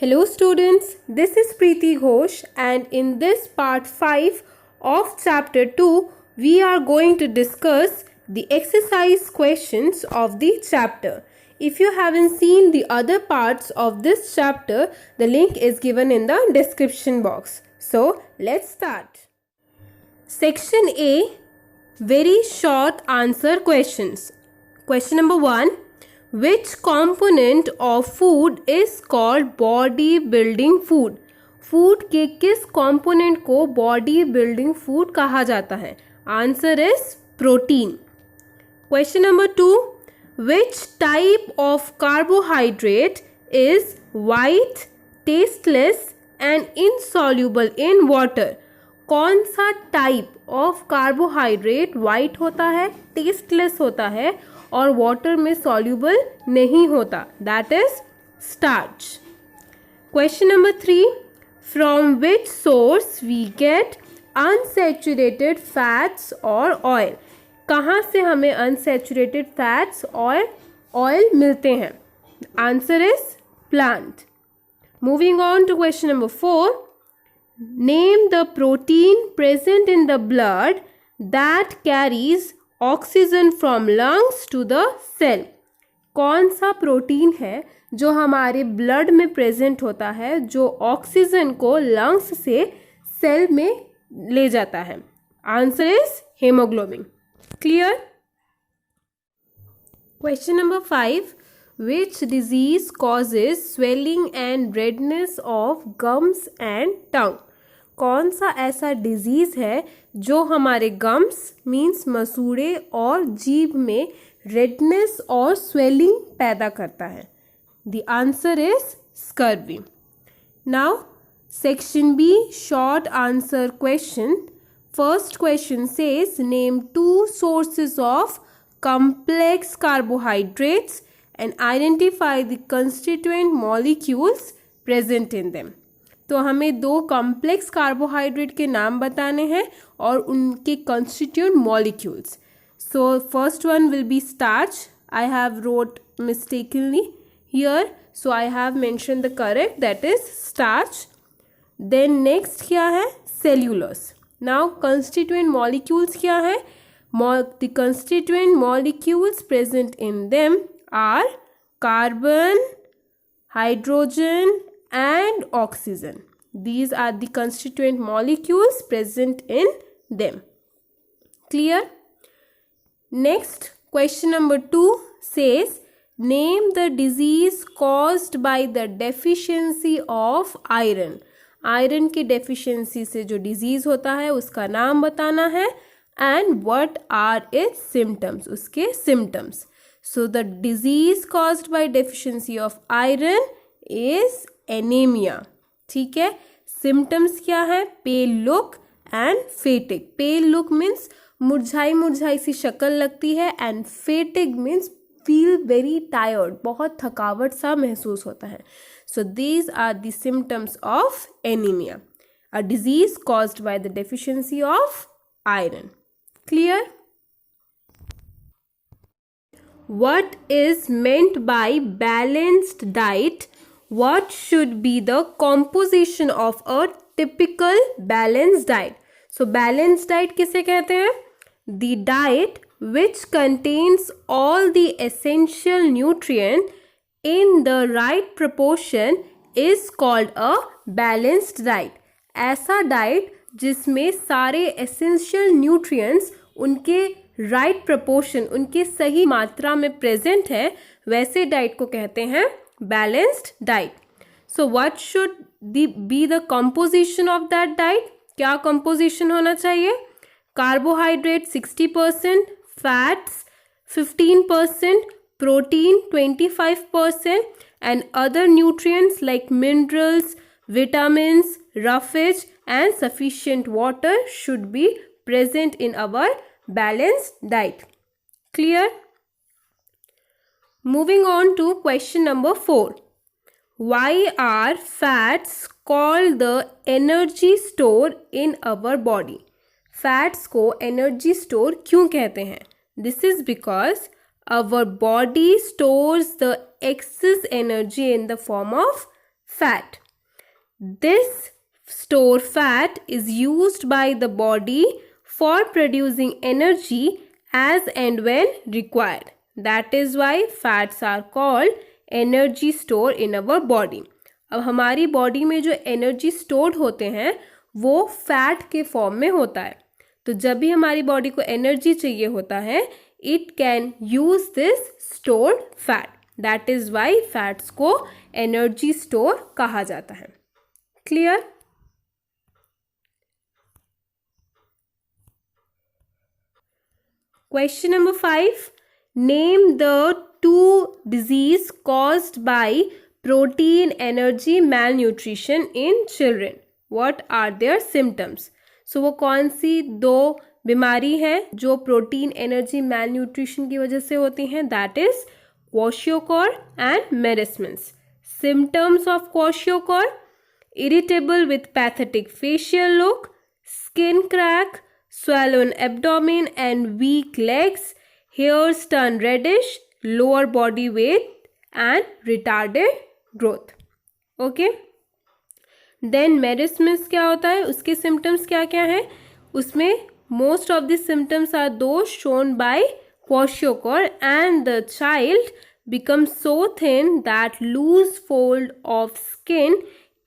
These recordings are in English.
Hello students, this is Preeti Ghosh and in this part 5 of chapter 2, we are going to discuss the exercise questions of the chapter. If you haven't seen the other parts of this chapter, the link is given in the description box. So, let's start. Section A, very short answer questions. Question number 1. Which component of food is called body building food? Food के किस component को body building food कहा जाता है? Answer is protein. Question number 2. Which type of carbohydrate is white, tasteless and insoluble in water? कौन सा type of carbohydrate white होता है, टेस्टलेस होता है और वाटर में सॉल्युबल नहीं होता? That is starch. Question number 3. From which source we get unsaturated fats और ऑयल? कहाँ से हमें अनसैचुरेटेड फैट्स और ऑयल मिलते हैं? Answer is plant. Moving on to question number 4. Name the protein present in the blood that carries oxygen from lungs to the cell. कौन सा protein है जो हमारे ब्लड में प्रेजेंट होता है, जो ऑक्सीजन को लंग्स से सेल में ले जाता है? Answer is haemoglobin. Clear. Question number 5. Which disease causes swelling and redness of gums and tongue? कौन सा ऐसा डिजीज़ है जो हमारे गम्स मीन्स मसूड़े और जीभ में रेडनेस और स्वेलिंग पैदा करता है? The answer is scurvy. Now section B, short answer question. First question says name 2 sources of complex carbohydrates and identify the constituent molecules present in them. तो हमें 2 कॉम्प्लेक्स कार्बोहाइड्रेट के नाम बताने हैं और उनके constituent molecules. So first one will be starch. I have wrote mistakenly here, so I have mention the correct, that is starch. Then next क्या है? सेल्यूलोस. नाउ कंस्टिट्यूएंट मॉलिक्यूल्स क्या है? The constituent molecules present in them are carbon, hydrogen and oxygen. These are the constituent molecules present in them. Clear? Next, question number 2 says name the disease caused by the deficiency of iron. Iron की deficiency से जो disease होता है उसका नाम बताना है. and what are its symptoms? उसके symptoms. So the disease caused by deficiency of iron is anaemia. ठीक है. सिम्टम्स क्या है? Pale look and fatigue. Pale look means मुरझाई मुरझाई सी शक्ल लगती है and fatigue means feel very tired, बहुत थकावट सा महसूस होता है. So these are the symptoms of anaemia, a disease caused by the deficiency of iron. Clear. What is meant by balanced diet? What should be the composition of a typical balanced diet? So balanced diet किसे कहते हैं? The diet which contains all the essential nutrient in the right proportion is called a balanced diet. ऐसा diet जिसमें सारे essential nutrients उनके right proportion, उनके सही मात्रा में present है, वैसे डाइट को कहते हैं balanced diet. So what should be the composition of that diet? क्या composition होना चाहिए? Carbohydrate 60%, fats 15%, protein 25% and other nutrients like minerals, vitamins, roughage and sufficient water should be present in our balanced diet. Clear? Moving on to question number 4. Why are fats called the energy store in our body? Fats को energy store क्यों कहते हैं? This is because our body stores the excess energy in the form of fat. This store fat is used by the body for producing energy as and when required. That is why fats are called energy store in our body. अब हमारी body में जो energy stored होते हैं वो fat के form में होता है. तो जब भी हमारी बॉडी को एनर्जी चाहिए होता है, it can use this stored fat. That is why fats को एनर्जी स्टोर कहा जाता है. Clear? Question number 5. Name the 2 disease caused by protein energy malnutrition in children. What are their symptoms? So वो कौन सी 2 बीमारी हैं जो प्रोटीन एनर्जी malnutrition की वजह से होती हैं? That is kwashiorkor and marasmus. Symptoms of kwashiorkor: irritable with pathetic facial look, skin crack, swollen abdomen and weak legs, hairs turn reddish, lower body weight and retarded growth. Okay. Then marasmus क्या होता है? उसके symptoms क्या क्या हैं? उसमें most of the symptoms are those shown by kwashiorkor, and the child becomes so thin that loose fold of skin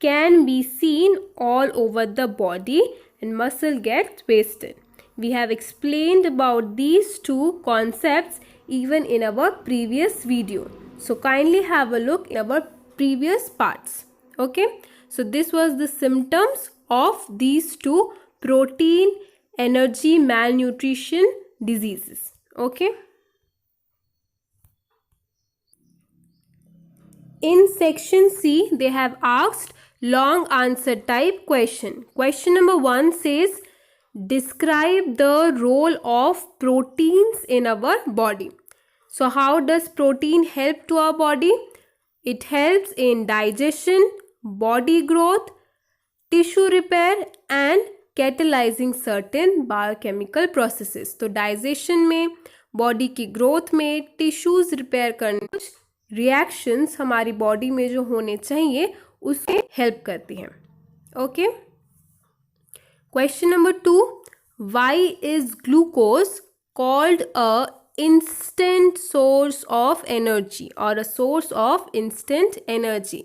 can be seen all over the body and muscle gets wasted. We have explained about these 2 concepts even in our previous video. So kindly have a look in our previous parts. Okay. So this was the symptoms of these 2 protein energy malnutrition diseases. Okay. In section C, they have asked long answer type question. Question number 1 says, describe the role of proteins in our body. So how does protein help to our body? It helps in digestion, body growth, tissue repair and catalyzing certain biochemical processes. तो digestion में, body की growth में, tissues repair करने, कुछ reactions हमारी body में जो होने चाहिए उसके हेल्प करती हैं. Okay. Question number 2. Why is glucose called a instant source of energy or a source of instant energy?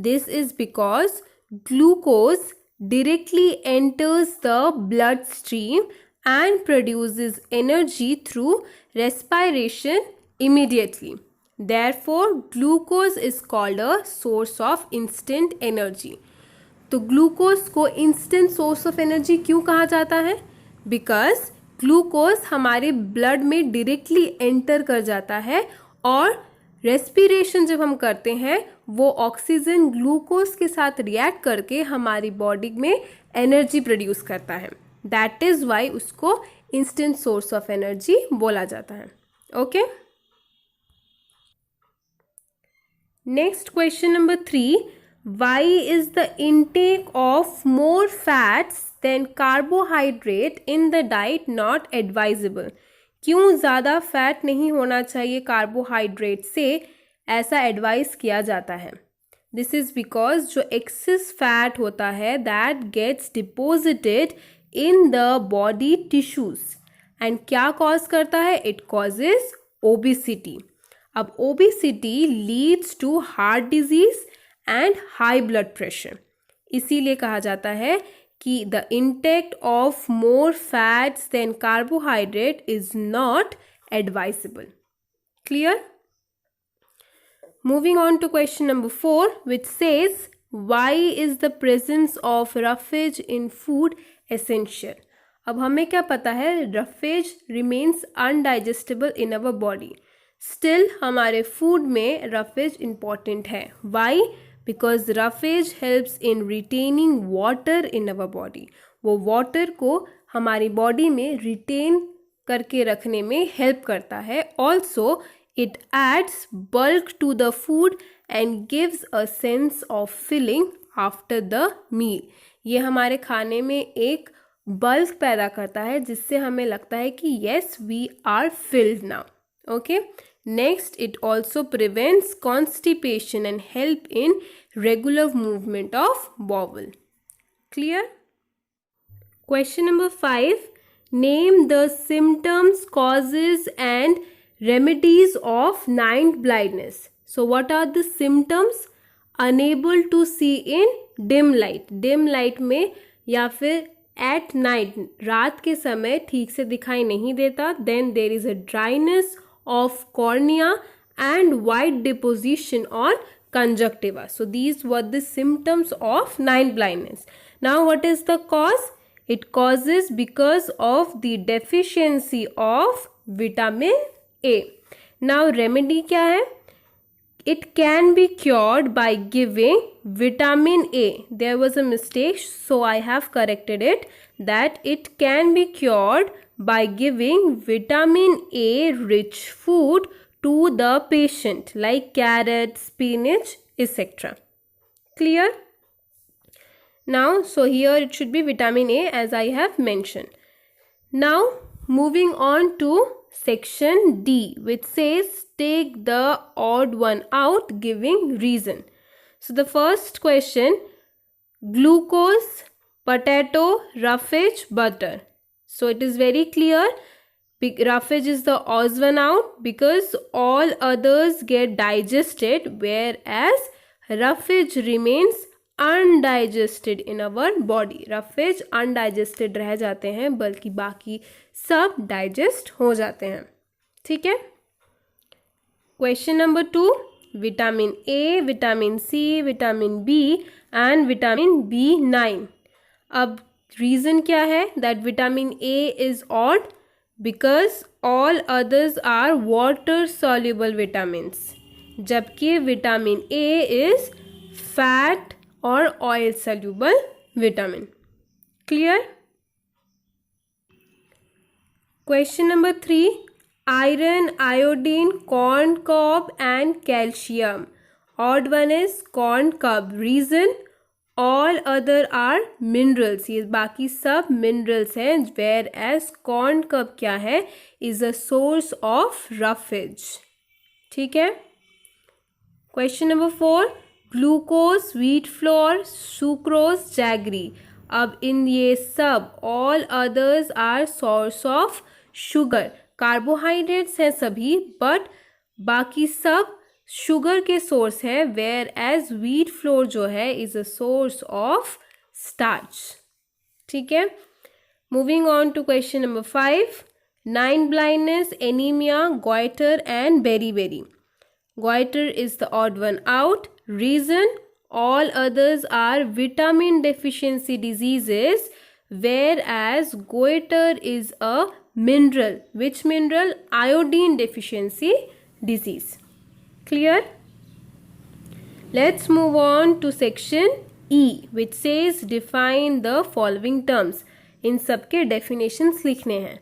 This is because glucose directly enters the bloodstream and produces energy through respiration immediately. Therefore, glucose is called a source of instant energy. तो glucose को instant source of energy क्यों कहा जाता है? Because glucose हमारे blood में directly enter कर जाता है और रेस्पिरेशन जब हम करते हैं वो ऑक्सीजन ग्लूकोज के साथ रिएक्ट करके हमारी बॉडी में एनर्जी प्रोड्यूस करता है. दैट इज वाई उसको इंस्टेंट सोर्स ऑफ एनर्जी बोला जाता है. Okay. Next question number 3. Why is the intake of more fats then carbohydrate in the diet not advisable? क्यों ज़्यादा फैट नहीं होना चाहिए कार्बोहाइड्रेट से, ऐसा एडवाइस किया जाता है? दिस इज़ बिकॉज जो एक्सेस फैट होता है that gets deposited in the body tissues and क्या कॉज करता है? It causes obesity. अब obesity leads to heart disease and high blood pressure. इसीलिए कहा जाता है कि the intake of more fats than carbohydrate is not advisable. Clear? Moving on to question number 4, which says, why is the presence of roughage in food essential? अब हमें क्या पता है? roughage remains undigestible in our body. Still हमारे food में roughage important है. Why? Because roughage helps in retaining water in our body. वो water को हमारी body में retain करके रखने में help करता है. Also, it adds bulk to the food and gives a sense of filling after the meal. ये हमारे खाने में एक bulk पैदा करता है जिससे हमें लगता है कि yes, we are filled now. Okay? Next, it also prevents constipation and help in regular movement of bowel. Clear? Question number 5. Name the symptoms, causes and remedies of night blindness. So what are the symptoms? Unable to see in dim light. Dim light में या फिर at night, रात के समय ठीक से दिखाई नहीं देता. Then there is a dryness of cornea and white deposition on conjunctiva. So these were the symptoms of night blindness. Now what is the cause? It causes because of the deficiency of vitamin A. Now remedy क्या है? It can be cured by giving vitamin A. There was a mistake, so I have corrected it. That it can be cured by giving vitamin A rich food to the patient like carrot, spinach, etc. Clear? Now, so here it should be vitamin A as I have mentioned. Now, moving on to section D, which says take the odd one out, giving reason. So the first question, glucose, potato, roughage, butter. So it is very clear, roughage is the odd one out because all others get digested, whereas roughage remains undigested in our body. roughage undigested रह जाते हैं, बल्कि बाकी सब digest हो जाते हैं. ठीक है. Question number 2, vitamin A, vitamin C, vitamin B and vitamin B9. अब रीज़न क्या है? That vitamin A is odd because all others are water soluble vitamins, जबकि विटामिन ए इज फैट और oil soluble vitamin. Clear? Question number 3, iron, iodine, corn cob and calcium. Odd one is corn cob. Reason? All other are minerals. ये बाकी सब minerals हैं, whereas corn cob क्या है? Is a source of roughage. ठीक है. Question number 4, glucose, wheat flour, sucrose, jaggery. अब इन ये सब all others are source of sugar. Carbohydrates हैं सभी, बट बाकी सब शुगर के सोर्स है, वेयर एज व्हीट फ्लोर जो है is a source of starch. ठीक है. Moving on to question number 5, night blindness, anaemia, goitre and beri. Goiter is the odd one out. Reason? All others are vitamin deficiency diseases, whereas goiter is a mineral. Which mineral? Iodine deficiency disease. Clear? Let's move on to section E, which says define the following terms. इन सबके definitions लिखने हैं.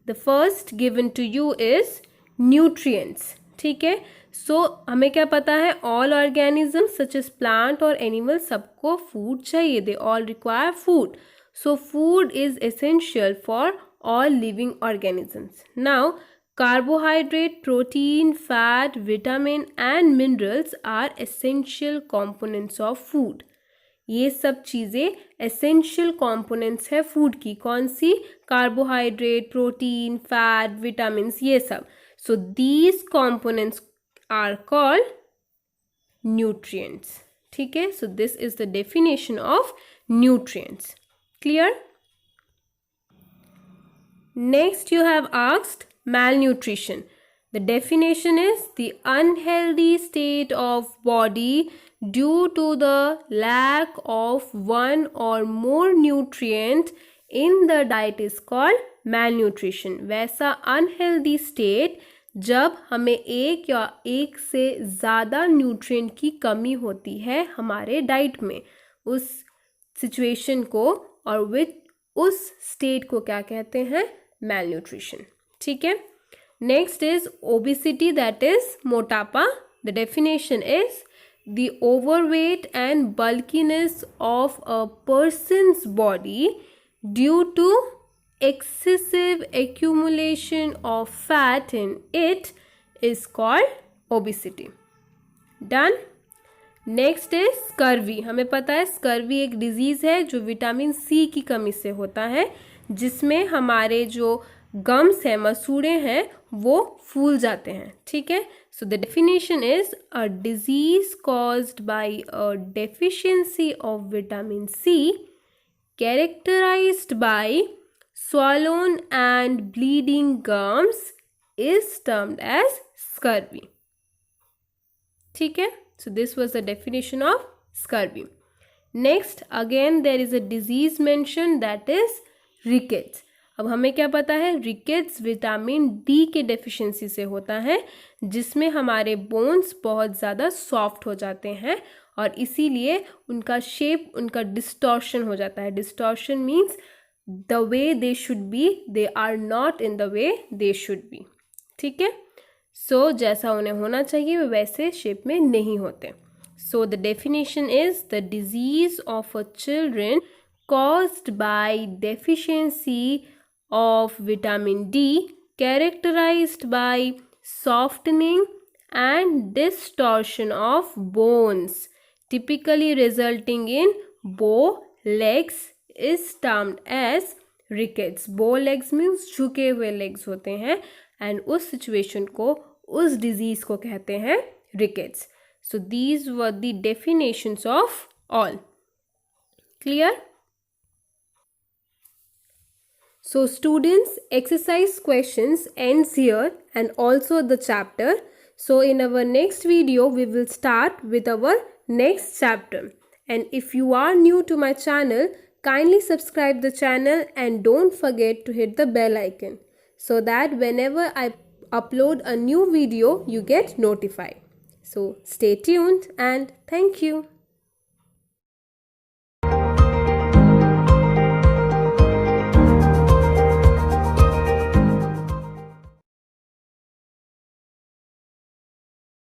The first given to you is nutrients. ठीक है. सो हमें क्या पता है? All organism such as plant और एनिमल सबको फूड चाहिए. They all require food. So food is essential for all living organisms. Now carbohydrate, protein, fat, vitamin and minerals are essential components of food. ये सब चीज़ें essential components है food की. कौन सी? कार्बोहाइड्रेट, प्रोटीन, फैट, विटामिन, ये सब. So these components are called nutrients. ठीक है. So this is the definition of nutrients. Clear? Next you have asked malnutrition. The definition is the unhealthy state of body due to the lack of one or more nutrient in the diet is called malnutrition. वैसा unhealthy state जब हमें एक या एक से ज़्यादा nutrient की कमी होती है हमारे डाइट में, उस सिचुएशन को और विथ उस स्टेट को क्या कहते हैं? Malnutrition. ठीक है. Next is obesity, that is मोटापा. The definition is the overweight and bulkiness of a person's body due to excessive accumulation of fat in it is called obesity. Done. Next is scurvy. हमें पता है scurvy एक disease है जो vitamin C की कमी से होता है, जिसमें हमारे जो गम्स हैं, मसूड़े हैं, वो फूल जाते हैं. ठीक है. So the definition is a disease caused by a deficiency of vitamin C characterised by swollen and bleeding gums is termed as scurvy. ठीक है. So this was the definition of scurvy. Next, again there is a disease mentioned, that is rickets. अब हमें क्या पता है, rickets vitamin D के deficiency से होता है, जिसमें हमारे बोन्स बहुत ज़्यादा सॉफ्ट हो जाते हैं और इसीलिए उनका शेप, उनका डिस्टॉर्शन हो जाता है. Distortion means the way they should be, they are not in the way they should be. ठीक है. सो जैसा उन्हें होना चाहिए वे वैसे शेप में नहीं होते. सो the definition is the disease of a children caused by deficiency of vitamin D characterized by softening and distortion of bones typically resulting in bow legs is termed as rickets. bow legs means झुके हुए legs होते हैं and उस situation को, उस disease को कहते हैं rickets. So these were the definitions of all. Clear? So students, exercise questions ends here and also the chapter. So in our next video we will start with our next chapter. And if you are new to my channel, kindly subscribe the channel and don't forget to hit the bell icon so that whenever I upload a new video you get notified. So stay tuned and thank you.